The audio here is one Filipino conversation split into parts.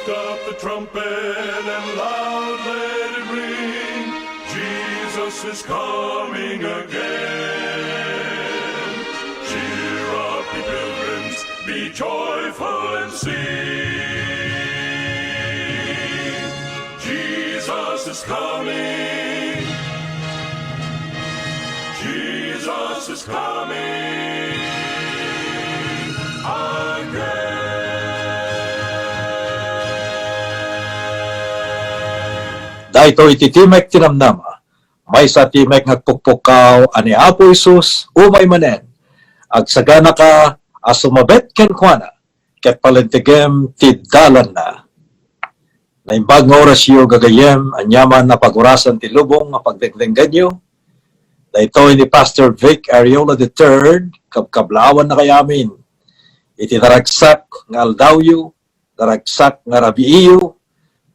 Lift up the trumpet and loud let it ring. Jesus is coming again. Cheer up, ye pilgrims, be joyful and sing. Jesus is coming. Jesus is coming again. Dahito iti timek tinamnama, may sa timek ngagpukpukaw ani Apo Isus, umay manen, agsagana ka, asumabet ken kuana, ket palentegem ti dalan na. Naimbag nga orasyo gagayem, anyaman na pagurasan ti lubong nga pagdengdenggan nyo. Dahito ni Pastor Vic Ariola III, kabkablawan na kayamin. Iti naragsak nga aldawyo, naragsak nga rabiiyo,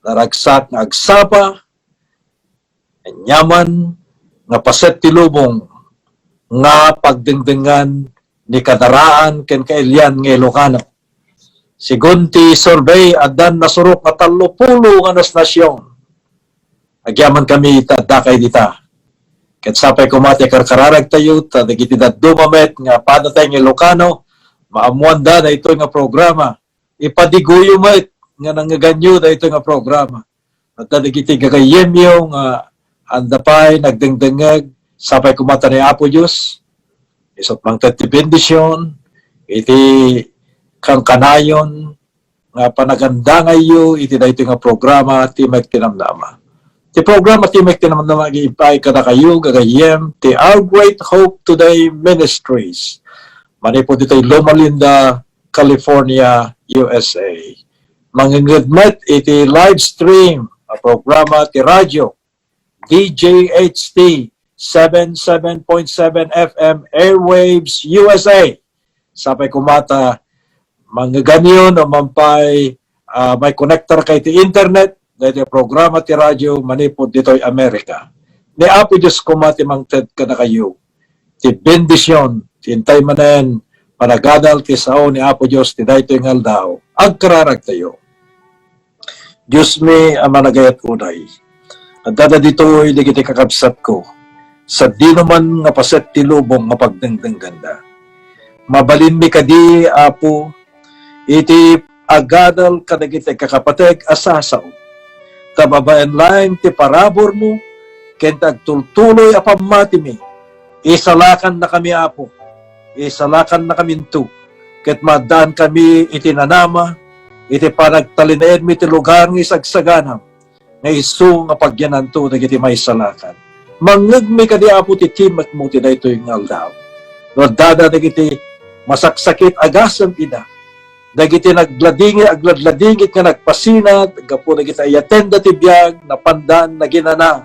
naragsak nga agsapa, anyaman nga paset ti lubong nga pagdingdingan ni kadaraan ken kailyan nga Ilocano. Sigun ti survey adan nasurok nga 30 nga nasyon. Agyaman kami itadakay dita. Ket sapay kumati karkararag tayo ta dagiti dumamet nga padatay nga Ilocano maamuanda na ito nga programa. Ipadiguyo met nga nangaganyo na ito nga programa. At dagiti gagayemyo nga andapay, nagdengdengag, sapay kumata ni Apo Diyos, isot mang tati bendisyon, iti kang kanayon, nga panaganda ngayon, iti na ito nga programa, Timek Tinamnama. Ti programa Timek Tinamnama, giipay kada kayo, gagayem, ti Our Great Hope Today Ministries. Manipod ito Loma Linda, California, USA. Mangingudmet iti live stream, a programa ti radyo, DJHT 77.7 FM Airwaves USA. Sapay kumata mangganyon o mampay may connector kay ti internet dahil programa ti radyo manipod dito'y Amerika. Ni Apo Diyos kumati mangted ka na kayo. Ti bendisyon, ti intay manen, panagadal ti sao ni Apo Diyos ti daytoy ngaldaw. Agkararag tayo. Diyos mi amanagayat unay. At dada dito ay digiti kakabsat ko. Sa di naman nga paset ti lubong nga pagdengdengganda. Mabalin mi kadi, Apo, iti agadal kadagiti kakapateg asasaw. Tababayan lang ti parabor mo, kentag tultuloy apamati mi. Isalakan na kami, Apo. Isalakan na kami to. Ket madaan kami iti nanama, iti panagtalinaed mi ti lugar ng isagsaganam. Nga iso nga pagyanan to, nagiti may salakan. Mangagmi ka di Apo ti timek mo ti dayto yung aldaw. No dada nagiti masaksakit agasam ina. Nagiti agladladingit nga nagpasinat, gapo nagiti ayatenda ti biyag, napandan, naginana.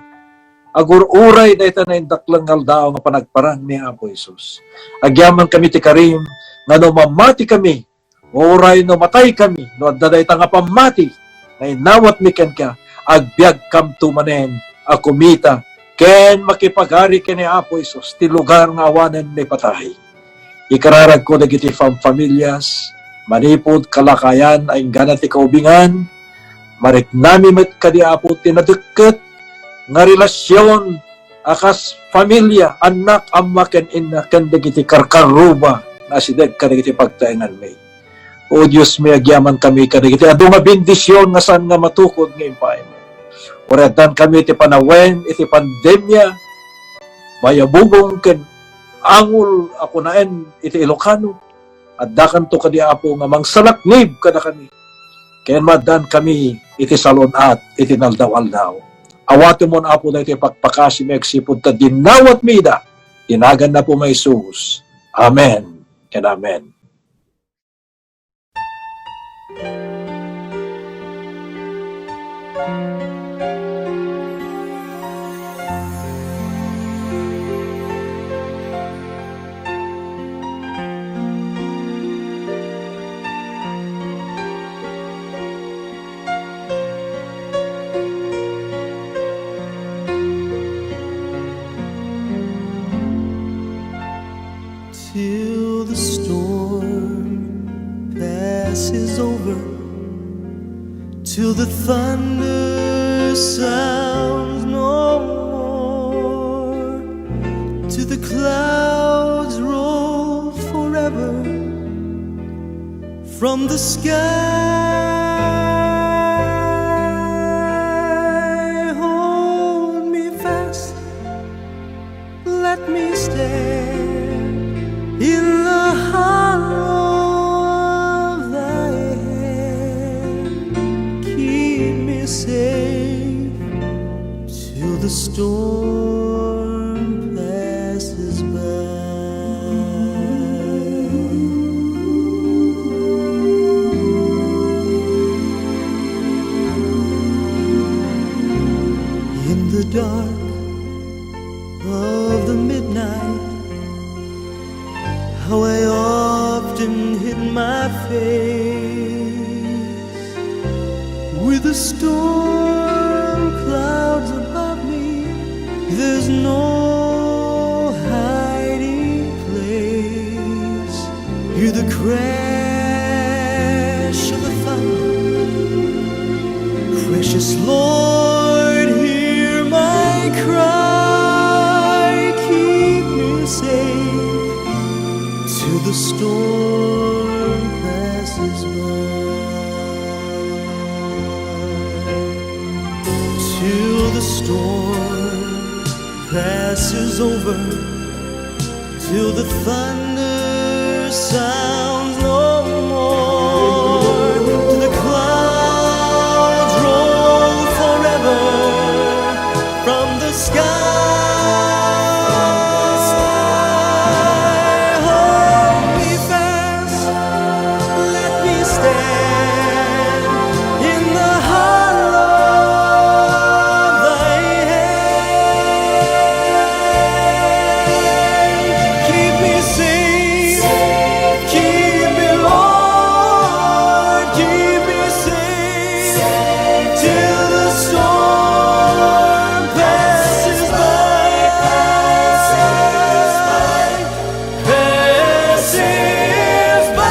Agur-uray dayta na indaklang aldaw nga panagparang ni Apo Isus. Agyaman kami ti karim, nga no mamati kami, uray no matay kami, no dadayta nga pamati, na inawat mi ken ka, agbyag kam tumanen, akumita, ken makipagari ken ni Apo Isus, ti lugar nga awanen ni patay. Ikararag ko dagiti pamilyas, manipod kalakayan ay ganat ti kaubingan, mariknami met kadi Apo tinadeket, nga relasyon, akas pamilya, anak, ama, ken ina, ken dagiti karkaruba, na sideg kadagiti pagtaengan may. O Diyos may agyaman kami kadagiti, adu nga bendisyon nga saan nga matukod nga impay mo. Oredan kami iti panawen, iti pandemya, bayabugong ken angol ako naen iti Ilocano, at dakan to kadi Apo nga mangsalaknib kada kami. Ken madan kami iti salunat, iti naldaw-aldaw. Awato mo na Apo na iti pagpakasi meksipod ta dinawat mida, tinagan na po may Jesus. Amen. Ken amen. Till the storm passes over, till the thunder sounds no more, till the clouds roll forever from the sky. Hold me fast, let me stand in the hollow of thy hand. Keep me safe till the storm passes by. In the dark of the midnight, how I often hid my face, with the storm clouds above me, there's no hiding place. Hear the crash of the thunder, precious Lord, hear my cry. Keep me safe till the storm passes by. Till the storm passes over, till the thunder sounds no more, till the clouds roll forever from the sky. Hold me fast, let me stand in the hollow of thy hand. Keep me safe, keep me, Lord, keep me safe till the storm passes by, passes by.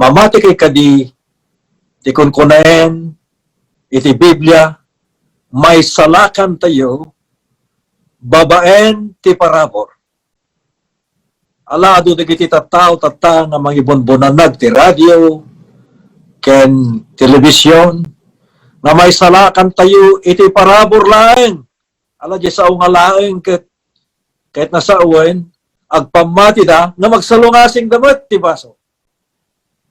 Mamati kay kadi, ti kunkunaen, iti Biblia, may salakan tayo, babaen ti parabor. Alado di kiti tattao nga mga ibon-bonanag ti radio, ken telebisyon, nga may salakan tayo, iti parabor laeng. Ala di sa nga laeng kahit nasa uwen, agpamati da, nga magsalungasing damat ti baso.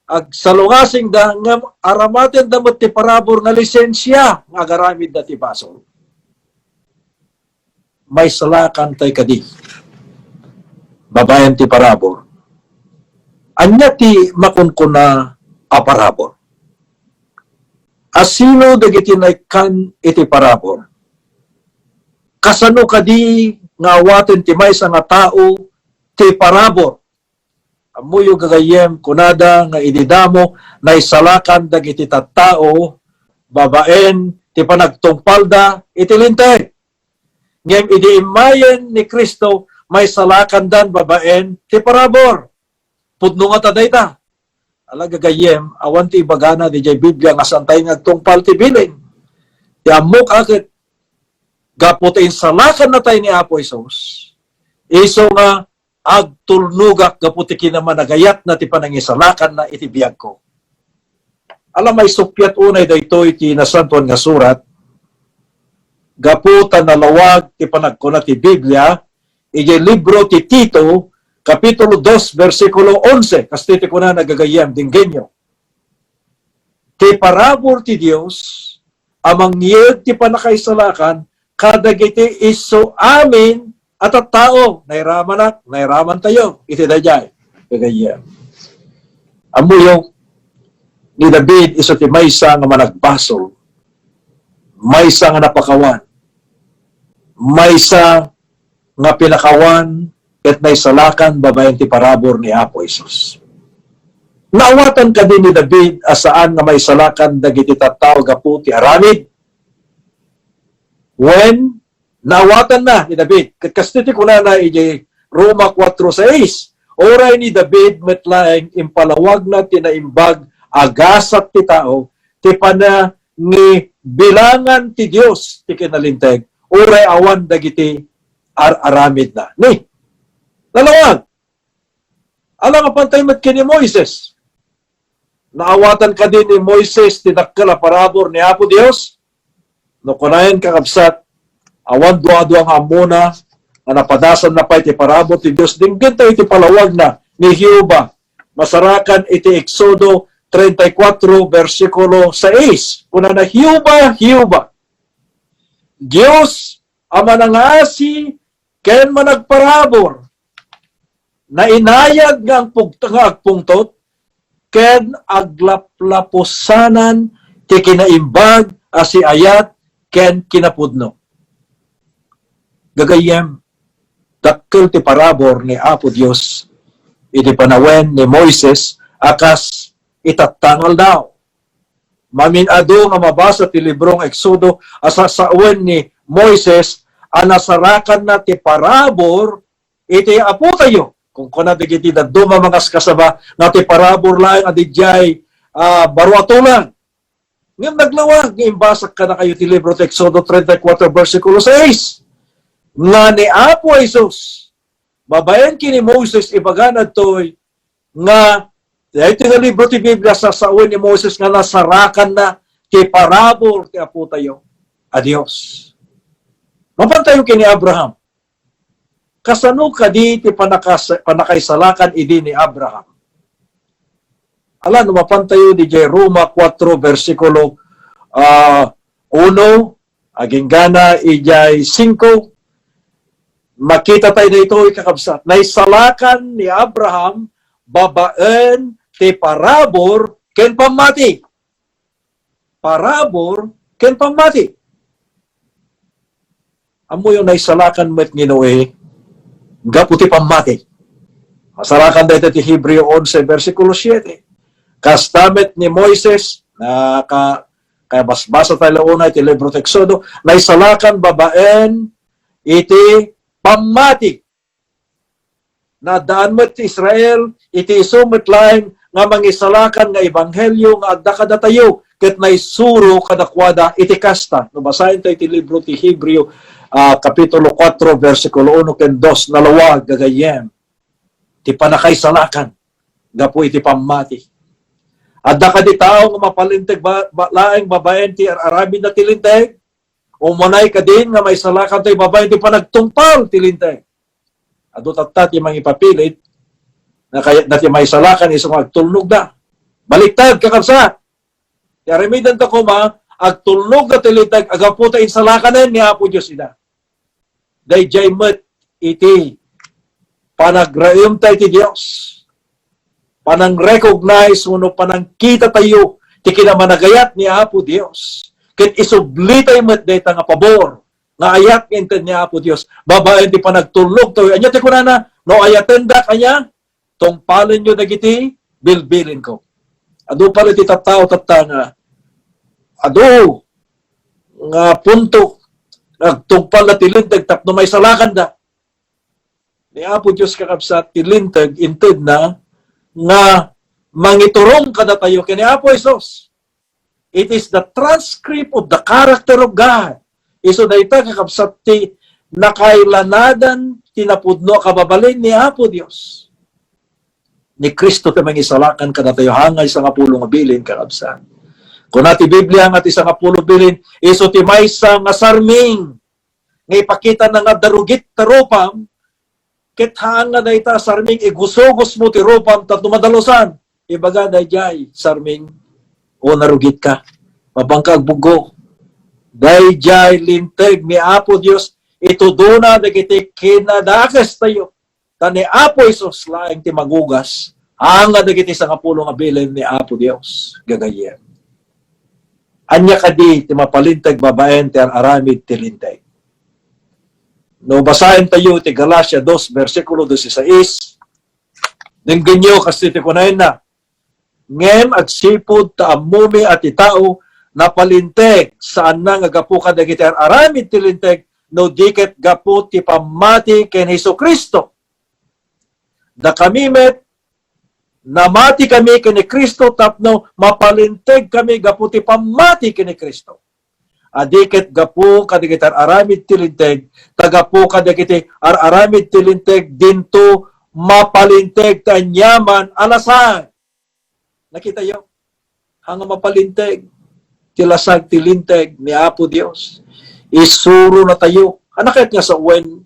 Agsalungasing da nga aramaten damot ti parabor nga lisensya nga agaramid da ti baso. May salakan tay kadi. Babayan ti parabor. Anya ti makunkuna a parabor. Asino dagiti naikan iti parabor. Kasano kadi nga awaten ti maysa nga tao ti parabor. Amuyo gagayem kunada nga ididamo na isalakan dagiti tattao, babaen, ti panagtungpalda, itilintay. Ngem idiimayen ni Kristo, may salakan dan babaen, ti parabor. Pudno nga tadayta. Ala gagayem, awan ti ibagana di jay Biblia nga santay nagtungpal ti bilin. Ti amok akit, gaputin salakan na tayo ni Apo Isos. Iso nga, agtulnugak gaputikin naman nagayat na ti panangisalakan na itibiyag ko. Alam may supyat unay daytoy ti nasantuan nga surat, gaputan na lawag ti panagkuna ti Biblia, iti libro ti Tito, kapitulo 2, versikulo 11, kastiti ko na nagagayam dinggenyo. Ti parabor ti Dios, amang niyeg ti panakaisalakan, kadagiti iso amin, at at tao, nairaman tayo, iti dayay. Kagaya. Amuyo, ni David, iso ti maysa nga managbasol, maysa nga napakawan, maysa nga pinakawan, ket naisalakan babayan ti parabor ni Apo Isus. Naawatan ka din ni David asaan nga maisalakan dagiti tattao gapu ti aramid, when naawatan na ni David. Kastiti ko na iji Roma 4:6. Oray ni David metlaeng impalawag na tinaimbag agasat ti tao ti pana ni bilangan ti Dios ti kinalinteg. Oray awan dagiti aramid na. Ni, dalawag. Alam nga pantay mat kini Moises. Naawatan ka din ni Moises tinakkel a parabor ni Apo Dios. No kunayan kakabsat awan duwa-duwa nga amuna nga napadasan na pa iti parabor ti Dios dinggin tayo iti palawag na ni Jehovah. Masarakan iti Exodo 34 versikulo 6. Kuna na Jehovah, Dios ama nangasi ken managparabor na inayag nga ang agpungtot ken aglaplaposanan ti kinaimbag asi ayat ken kinapudno. Gagayem, dakkel ti parabor ni Apo Dios iti panawen ni Moises akas itatangal daw. Maminado nga mabasa ti librong Exodo asasawen ni Moises anasarakan na ti parabor iti apo tayo. Kung kuna digiti daduma mga kasaba na ti parabor lang adijay baruatulan. Ngem naglawag ng imbasak ka na kayo ti libro ti Exodo 34 versikulo 6. Nga ni Apo Jesus babayan kini Moses ibaganad toy nga ito nga libro ti Biblia sasawen ni Moses nga nasarakan na ti parabor ti apo tayo adios. Mapantayo kini Abraham. Kasano kadi ti panakaisalakan idi ni Abraham. Alam, mapantayo di Roma 4 versikulo 1 aging gana ijay 5. Makita tayo na ito kakabsat. Naisalakan ni Abraham babaen ti parabor ken pamati. Parabor ken pamati. Amo yung naisalakan met ni Noe, gaputi pamati. Masalakan dito ti Hebreo 11 versikulo 7. Kastamet ni Moises na kaya basbasa tayo una iti libro ti Exodo, naisalakan babaen iti pamati. Na daan mo ti Israel, iti isumit laing nga mangisalakan nga ebanghelyo nga adda kada tayo ket naisuro kadakwada iti kasta. No basahin tayo iti libro ti Hebreo kapitulo 4 versikulo 1 ken 2 nalawag gagayem. Ti panakaisalakan gapu iti pamati. Adda kadi tao nga mapalinteg laing babaen ti aramid na tilinteg. Umunay ka din nga may salakan tayo babae di pa nagtungpal tilintay. Ado tatat yung mga ipapilit na kaya dati may salakan isang agtulnog na. Baliktad kakabsa. Yarimidan ta ko agtulnog na tilintay agaputa insalakan ni Apo Diyos ina. Day jaymet iti panagrayom tayo ti Diyos. Panang-recognize uno panang-kita tayo ti kinamanagayat ni Apo Diyos. Ket isublitay met dayta nga pabor nga ayat inten niya Apo Dios babaen di pa nagtulog to anya ti kunana no ayatenda kanya tungpalen nyo dagiti bilbilin ko adu pala ti tattao nga adu nga punto nagtungpal na tilintag tapno may salakan da ni Apo Dios kakabsat tilintag inted na nga mangiturong kada tayo kini Apo Jesus. It is the transcript of the character of God. Iso dayta kakabsat ti nakailanadan tinapudno kababalin ni Apo Dios. Ni Kristo ti mangisalakan kada tayo hangay sa ngapulong bilin kakabsat. Kung nati Biblia nga ti sa ngapulong bilin, iso ti maysa nga sarming nga ipakita na nga darugit taropam ket hanga dayta sarming igusogos mo ti ropam tatno madalosan. Ibaga dayjay sarming o narugit ka, mabangkag bugo. Dayjay linteg ni Apo Dios, ito doon na dagiti kinadakas tayo. Tani Apo Isus laing ti magugas, hanga dagiti sa kapulong abilin ni Apo Dios. Gagayem. Anya kadi ti mapalinteg babaen ti aramid ti linteg. No basahin tayo ti Galacia 2 versikulo 16. Dinggenyo kasi ti kunain na. Ngem agsipod ta amumi at itao napalinteg saan na nga gapu ka dagiti aramid tilinteg no diket gapu ti pamati ken Hesu Kristo. Da kami met namati kami ken ni Kristo tapno mapalinteg kami gapu ti pamati ken ni Kristo. Adiket gapu kadagiti aramid tilinteg tagapu kadagiti aramid tilinteg dinto mapalinteg tanyaman alasan. Nakita yo ang mapalinteg tilasag tilinteg ni Apo Dios. Isuro na tayo. Anakit nga sa uwen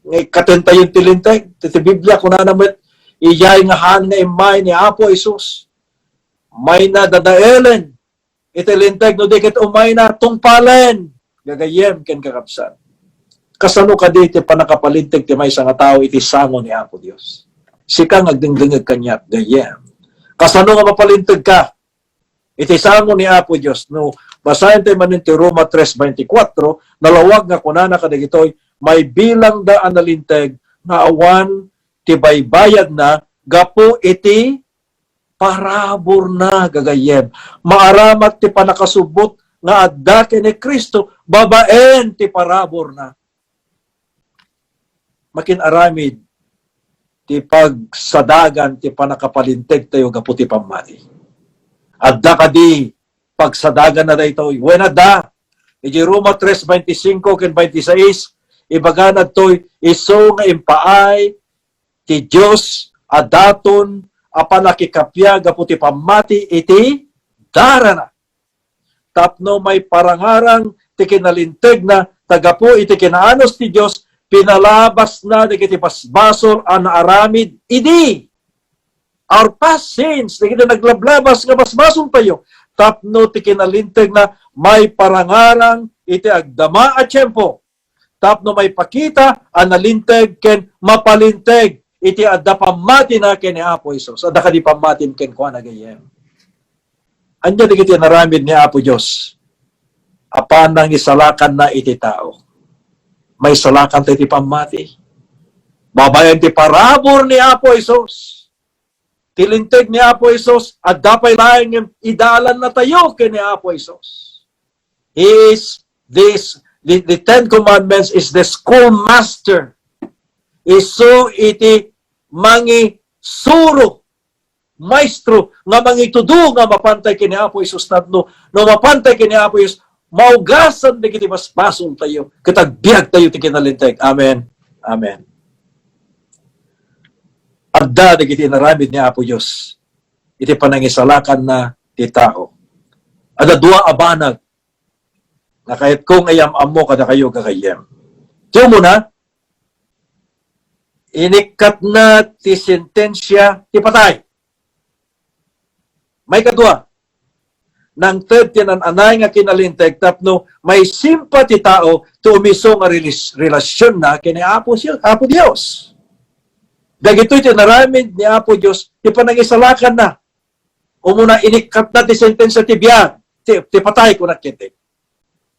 ngay katenta yung tilinteg. Titi Biblia kung nanamit iyay nga han nga imay ni Apo Isus. May na dadaelen. Itilinteg no dikit umay na tungpalen. Gagayem ken kakapsan. Kasano ka di ti panakapalinteg ti may nga tao iti sango ni Apo Dios. Sika ngagdingdingag kanyat gayem. Kasano nga mapalinteg ka? Iti sango ni Apo Dios. No, basahin tayo manin ti Roma 3:24, nalawag nga kunana kadagitoy, may bilang da analinteg na awan ti baybayad na gapo iti parabor na gagayem. Maaramat ti panakasubot nga adda ken ni Kristo babaen ti parabor na. Makinaramid ti pagsadagan ti panakapalinteg tayo gapo ti pamati. Adda kadi pagsadagan na dayto. When adda, iti Roma 3:25 ken 26, ibaga nadtoy iso nga impaay ti Dios adaton apan nakikapya gapu ti pamati iti darana. Tapno may parangarang ti kinalinteg na tagapo iti kinaanos ti Dios pinalabas na dagiti basbasol an aramid idi. Our past sins, di kita naglablabas nga basbason tayo. Tapno ti kinalinteg na may parangarang iti agdama at tiyempo. Tapno may pakita analinteg ken mapalinteg iti adda pamati na ken ni Apo Isus. Adda kadi pamatin ken kuan agayem. Anya di kiti naramid ni Apo Dios. Apan nang isalakan na iti tao. May salakan ti pamati. Babayan ti parabor ni Apo Isus. Tilinteg ni Apo Isus at dapay laing yung idalan na tayo kay ni Apo Isus. The Ten Commandments is the schoolmaster. Isu iti mangi suro, maestro, nga mangi tudo nga mapantay kay ni Apo Isus tatno. No mapantay kay ni Apo Isus, maugasan na kiti basbason tayo. Katagbiag tayo ti kinalinteg. Amen. Amen. Adda na kiti naramid ni Apo Diyos. Iti panangisalakan na ti tao. Ada dua abanag na kahit kung ayam amo kada kayo kakayem. Tiyo muna, inikat na ti sentensya ti patay. May kadua, nang third tinananay nga kinalinteg tapno may simpa ti tao to umiso nga relasyon na kini Apo Diyos. Dagito'y tinaramid ni Apo Diyos, ti panangisalakan na. Umuna inikat na ti sentensya ti biyag, ti patay ko na kiti.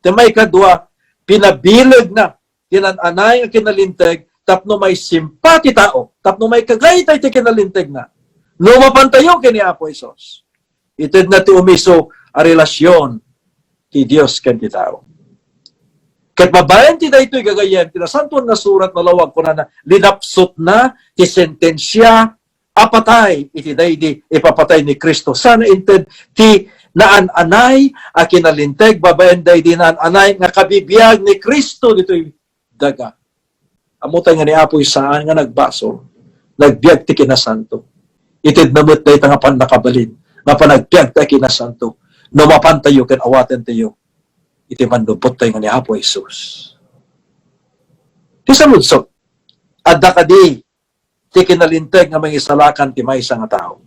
Ti may kadua, pinabilag na, tinananay ang kinalinteg, tapno may simpati tao, tapno may kagaytay ti kinalinteg na. Lumapantayo kini Apo Isos. Itid na ti umiso a relasyon ti Diyos ken ti tao. Ket mabayan ti daytoy gagayen, tinasantuan nga surat nalawag ko na linapsot na ti sentensya apatay iti daydi ipapatay ni Kristo. Sana inted ti naan-anay a kinalinteg babayan daydi naan-anay nga kabibiyag ni Kristo ditoy daga. Amutay nga ni Apo saan nga nagbaso, nagbiag ti kinasanto. Itid namut day tangapan nakabalin, nga panagbiag ti kinasanto. No mapantayo ken awaten tayo. Iti mandupot tayo nga ni Apo Isus. Ti samudsok, adda kadi ti kinalinteg nga mangisalakan ti maysa nga tao.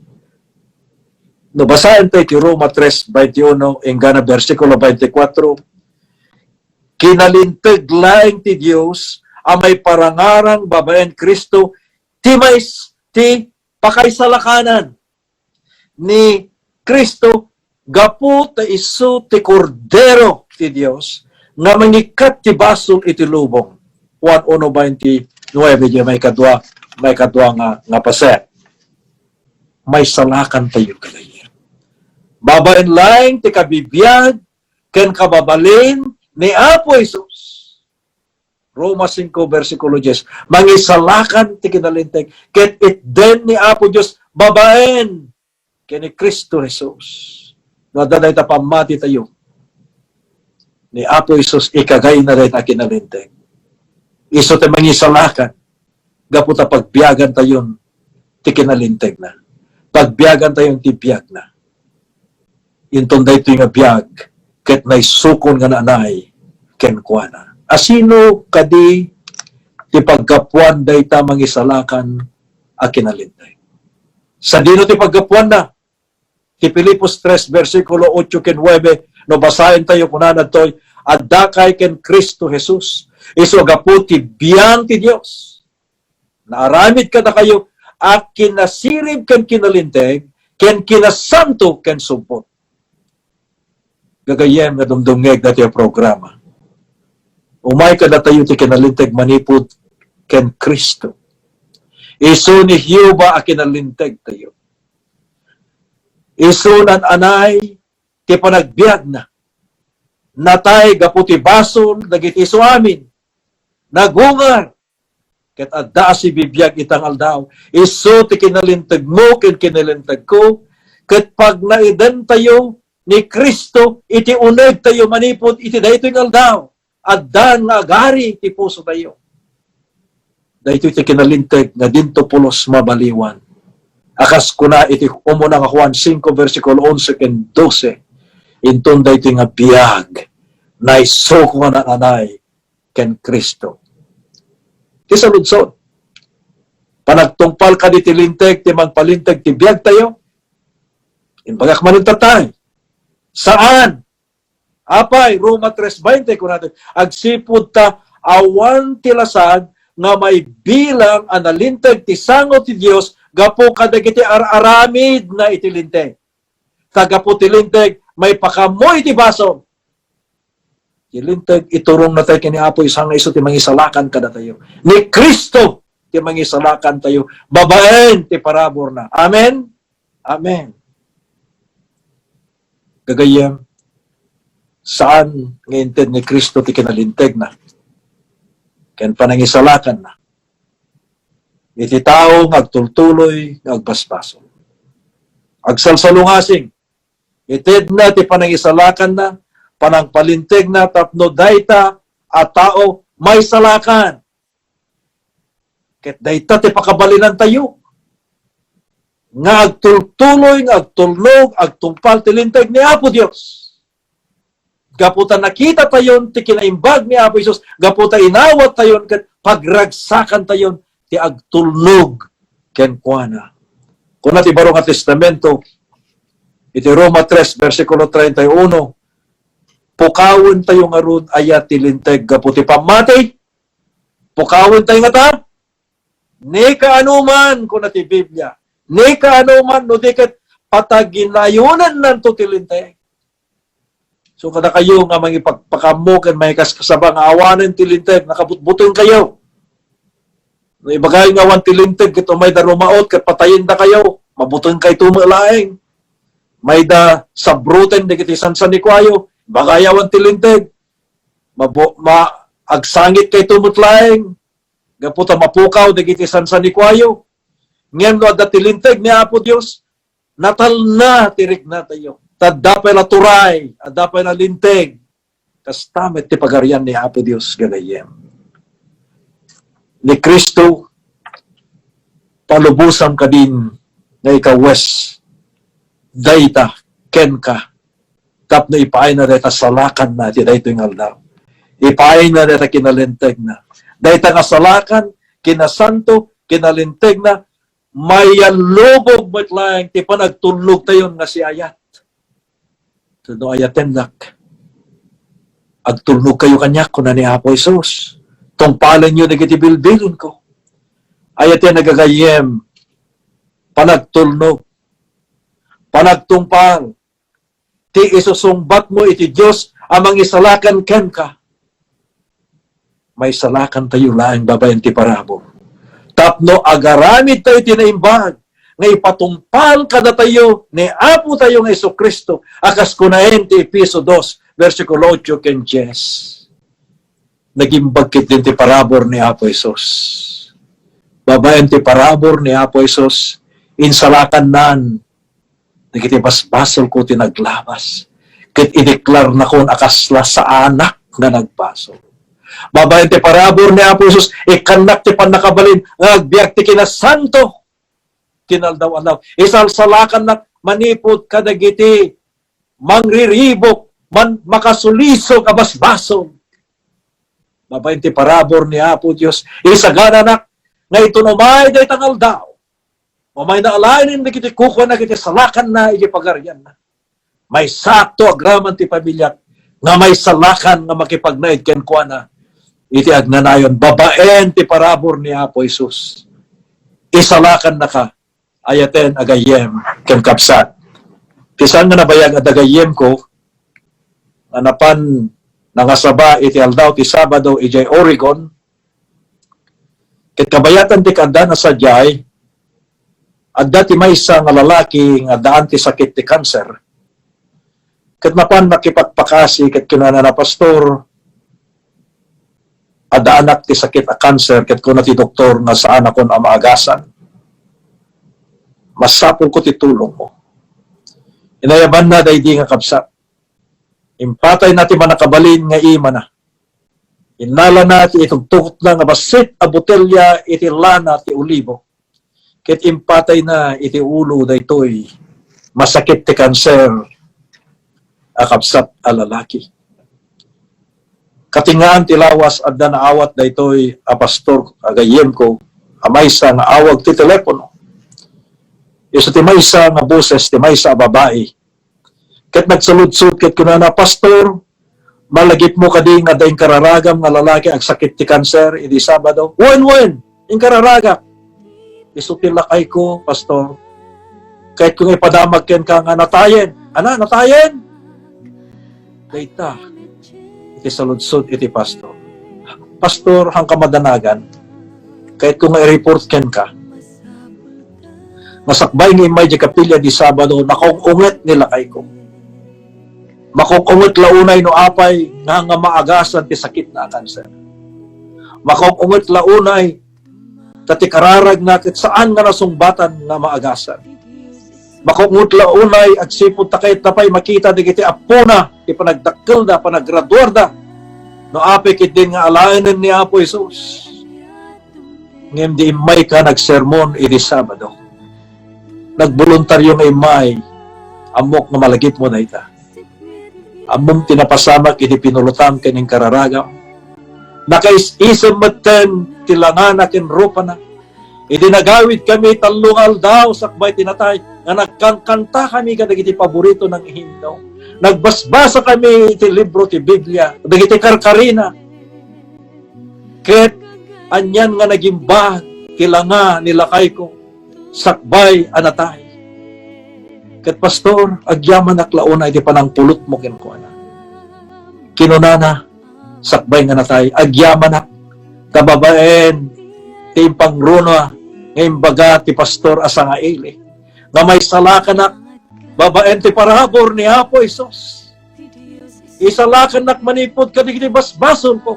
No basahin tayo ti Roma 3:21 engana versikulo 24. Kinalinteg laeng ti Dios a may parangarang babaen Kristo ti pakaisalakanan ni Kristo gapu ta isu ti kordero ti Dios nga mangikat ti basol iti lubong. 1:29 may kadwa nga paset. May salakan tayo kagayan. Babaen laing ti kabibiyag ken kababalin ni Apo Jesus. Roma 5, versikulo 10. Mangisalakan ti kinalinteg, ket itden ni Apo Diyos babaen ken ni Kristo Jesus. No, daday ta pamati tayo. Ni Apo Jesus, ikagay na rin ang kinalinteg. Iso tayo mangisalakan. Gaputa pagbiyagan tayon, ti kinalinteg na. Pagbiyagan tayon, ti biyag na. Intong da ito yung biyag, ket may sukon nga nanay, ken kuana. Asino kadi, ti paggapuan da ita mangisalakan, a kinalinteg. Sa dino ti paggapuan na, ti Filipos 3, versikulo 8 ken 9, no basahin tayo kunanad to'y, adakay ken Kristo Jesus, iso gapu ti biyang ti Dios. Naaramid ka na kayo, at kinasirib ken kinalinteg, ken kinasanto ken sumpot. Gagayem nga dumdungeg na tiyo programa. Umay ka na tayo ti kinalinteg manipod ken Kristo. Iso ni Hiyoba a kinalinteg tayo. Iso nan anay ti panagbiag na. Natay gaputi basol dagiti iso amin. Nagungar ket adda si bibiyag itang aldaw. Iso ti kinalinteg mo ken kinalinteg ko, ket pag naiden tayo ni Kristo, iti uneg tayo manipod iti daytoy nga aldaw. Adda nga agari ti puso tayo. Daytoy ti kinalinteg nga dinto pulos mabaliwan. Akas kuna iti umuna nga Juan 5 versikulo 11 ken 12. Inton daytoy nga biyag na iso ko nga nanay ken Kristo. Ti sa ludsod. Panagtungpal ka di tilinteg, ti magpalinteg, ti biyag tayo. Inbagak manuntatay. Saan? Apay, Roma 3:20 kung natin. Agsipod ta, awan tilasad, nga may bilang analinteg ti sangot ti Dios, gapo kadagiti araramid na itilinteg. Kagapo tilinteg, may pakamoy ti baso. Ilinteg, iturong na tayo kini Apo isang iso ti mangisalakan kada tayo. Ni Kristo ti mangisalakan tayo. Babaen ti parabor na. Amen? Amen. Gagayem, saan ngayon ni Kristo ti kinalinteg na? Ken panangisalakan na. Iti tao agtultuloy, agbasbaso. Agsalsalungasing. Ited na ti panangisalakan na, panangpalintig na tapno dayta at tao may salakan. Ket dayta ti pakabalinan tayo. Nga agtultuloy, nga agtulnog, agtungpal tilinteg ni Apo Dios. Gaputa nakita tayon ti kinaimbag ni Apo Isus, gaputa inawat tayon ket pagragsakan tayon ti agtulnog ken kuana. Kuna ti Baro nga Testamento, iti Roma 3 versikulo 31, pukawon tayo nga ron ayat tilinteg gaputi pamatay. Pukawon tayo nga ta. Ni kaanuman kung na ti Biblia. Ni kaanuman no di kat pataginayunan nanto tilinteg. So kada kayo nga mangipagpakamukan may kasabang awanan tilinteg, nakabutbuton kayo. No ibagay nga wan tilinteg kito may darumaot kat patayin da kayo. Mabuton kay tumalaeng. May da sabruten di kiti sansan ni kwayo. Bagayawan tilinteg. Agsangit kay tumutlaeng. Gaputa mapukaw, digitisan sa ni kwayo. Ngayon no, ada tilinteg ni Apo Dios. Natal na, tirik na tayo. Tadapay na turay, adapay na linteg. Kastamet ti pagarian ni Apo Dios ganayem. Ni Kristo, palubusan ka din na ikawes. Dayta, ken ka. Tap na ipaay na dayta salakan na, ti dayto yung aldaw. Ipaay na dayta kinalinteg na. Dayta nga salakan, kinasanto, kinalinteg na, mayalubog ba't lang, ti panagtulog tayon nga si ayat. So, no ayaten lak. Agtulog kayo kanyak ko na ni Apo Isus. Tungpalan nyo nagitibilbilin ko. Ayaten nagagayem, panagtulnog, panagtungpal, ti isusumbat mo iti Diyos amang isalakan ken ka. May salakan tayo laing babayan ti parabo. Tapno agaramid tayo tinaimbag nga ipatumpal kada tayo ni Apo tayo nga Jesucristo akas kunahen ti Episo 2 versikulo 8 ken 10. Naging bagkit din ti parabor ni Apo Isos. Babayan ti parabor ni Apo Isos, insalakan nan, nagiti basbasol ko tinaglabas. Kit ideklar na kon akasla sa anak nga nagbasol. Babayan ti parabor ni Apo Isos, ikanak ti panakabalin, agbiag ti kinasanto, kinaldaw-aldaw. Isalsalakan na manipod kadagiti, mangriribok, makasuliso kabasbason. Babayan ti parabor ni Apo Diyos, isagana na, nga ito numay day tangal daw. Mamay na alainin na kiti kukuha na kiti salakan na iti pagaryan na. May sakto agraman ti pamilya nga may salakan nga makipagnaid ken kuha na iti agnanayon. Babaen ti parabor ni Apo Isus. Isalakan na ka ayaten agayem ken kapsat. Kisan nga nabayag at agayem ko anapan nangasaba iti aldaw ti Sabado iti Oregon. Ket kabayatan ti kada na sadyay, adda ti maysa nga lalaki nga daan ti sakit ti kanser. Ket napan nakipagpakasi ket kinana na pastor, adda anak ti sakit a kanser ket kuna ti doktor nga saan akon a maagasan. Masapol ko ti tulong mo. Inayaban na daydi nga kapsat. Impatay na ti manakabalin nga ima na. Inala na ti itugtukot na nga basit a botelya iti lana ti olibo. Ket impatay na iti ulo daytoy masakit ti kanser a kapsat a lalaki. Katingaan ti lawas adda na awat daytoy a pastor agayem ko amaysa nga awag ti telepono. Isu ti maysa nga boses ti maysa a babae. Ket nagsaludsod ket kunana pastor malagip mo kadi nga daing kararagam nga lalaki ag sakit ti kanser iti Sabado. Wen, ing kararagam. Isutilakay ko, pastor. Kahit kung ipadamag ken ka nga natayen. Ana, natayen? Dayta. Iti saludsod iti pastor. Pastor, hang kamadanagan. Kahit kung i-report ken ka. Masakbay nga imay di kapilya di Sabado, nakong-unget nilakay ko. Makukungot launay no apay nga maagasan ti sakit na kanser. Makukungot launay tati kararag na ket saan nga nasungbatan nga maagasan. Makukungot launay at sipot takay tapay makita digiti apuna ti panagdakkel da panagraduar da no apay ket din nga alaanen ni Apo Isus. Ngem di imay ka nagsermon iti Sabado. Nagboluntaryo nga imay amok nga malagip mo na ita. Among tinapasamak iti pinulutan kaning kararagam. Nakais-isem maten tilangana ken rupa na. Iti nagawid kami talungal daw sakbay tinatay nga nagkangkanta kami kadagiti paborito ng himno. Nagbasbasa kami iti libro ti Biblia, dagiti karkarina. Ket anyan nga nagimbag tilanga nilakay ko sakbay anatay. Ket pastor, agyaman aklauna iti panangpulot mo ken kuana. Kinunana, sakbay nga natay, agyaman ak, kababaen, ti pangruna, ngayon baga ti pastor asa nga ili. Nga may salakan ak, babaen ti parabor ni Apo Isos. Isalakan ak manipod kadigiti basbason ko.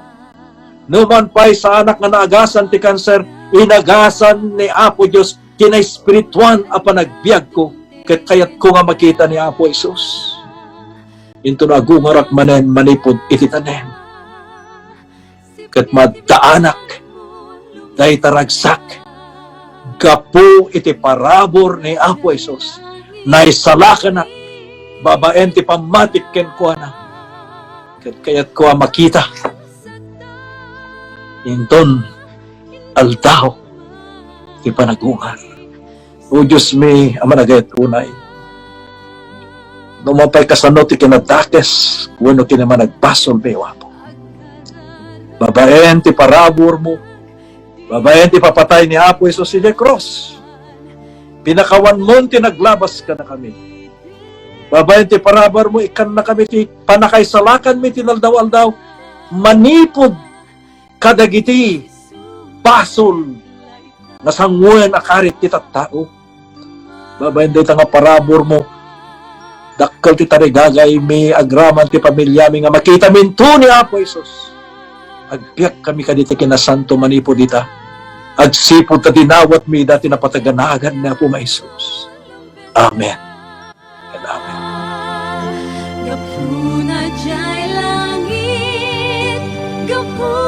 Numan pa'y sa anak nga naagasan ti kanser, inagasan ni Apo Diyos, kina-espirituan a panagbiag ko. Ket kayat ko nga makita ni Apo Isus. Into na agungarak manen manipod iti tanem. Ket maddaanak dahi taragsak gapu iti parabor ni Apo Isus. Naisalakan na babaen ti pamatik ken kuana. Ket kayat ko makita. Inton aldaw ti panagungar. O Diyos mi, amanagayat unay. Numapay kasano ti kinadakes, kuno kinaman nagpasol pewa po. Babaen ti parabor mo, babaen ti papatay ni Apo Isus iti cross. Pinakawan mo ti naglabas ka na kami. Babaen ti parabor mo, ikan na kami ti panakaisalakan mi tinaldaw-aldaw, manipod kadagiti pasol nasanguen akarit ti tattao. Babaen day nga parabor mo, Dakkel ti tarigagay mi agraman ti pamilya mi nga makita minto ni Apo Isus. Agpiak kami kaditi kinasanto manipo dita. Agsipod ta dinawat mi dati napataganagan ni Apo Isus. Amen. And amen. Gapuna jay langit, gapuna